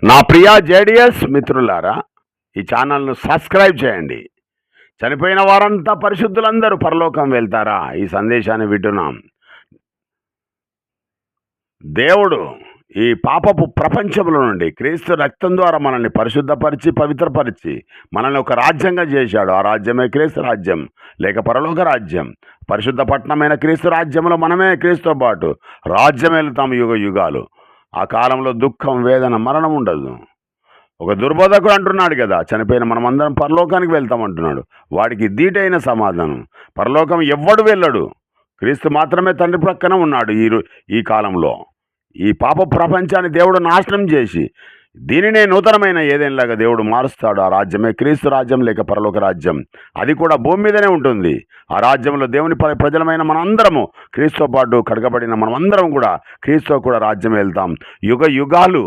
నా ప్రియ జేడిఎస్ మిత్రులారా, ఈ ఛానల్ను సబ్స్క్రైబ్ చేయండి. చనిపోయిన వారంతా పరిశుద్ధులందరూ పరలోకం వెళ్తారా? ఈ సందేశాన్ని వింటున్నాం. దేవుడు ఈ పాపపు ప్రపంచంలో నుండి క్రీస్తు రక్తం ద్వారా మనల్ని పరిశుద్ధపరిచి పవిత్రపరిచి మనల్ని ఒక రాజ్యంగా చేశాడు. ఆ రాజ్యమే క్రీస్తు రాజ్యం లేక పరలోక రాజ్యం. పరిశుద్ధ పట్టణమైన క్రీస్తు రాజ్యంలో మనమే క్రీస్తుతో పాటు రాజ్యం వెళ్తాం యుగ యుగాలు. ఆ కాలంలో దుఃఖం, వేదన, మరణం ఉండదు. ఒక దుర్బోధకుడు అంటున్నాడు కదా, చనిపోయిన మనమందరం పరలోకానికి వెళ్తామంటున్నాడు. వాడికి దీటైన సమాధానం, పరలోకం ఎవ్వడు వెళ్ళడు, క్రీస్తు మాత్రమే తండ్రి ప్రక్కన ఉన్నాడు. ఈ కాలంలో ఈ పాప ప్రపంచాన్ని దేవుడు నాశనం చేసి దీనినే నూతనమైన ఏదేలాగా దేవుడు మారుస్తాడు. ఆ రాజ్యమే క్రీస్తు రాజ్యం లేక పరలోక రాజ్యం. అది కూడా భూమి మీదనే ఉంటుంది. ఆ రాజ్యంలో దేవుని ప్రజలమైన మనందరము క్రీస్తుతో పాటు కడగబడిన మనమందరం కూడా క్రీస్తుతో కూడా రాజ్యం వెళ్తాం. యుగ యుగాలు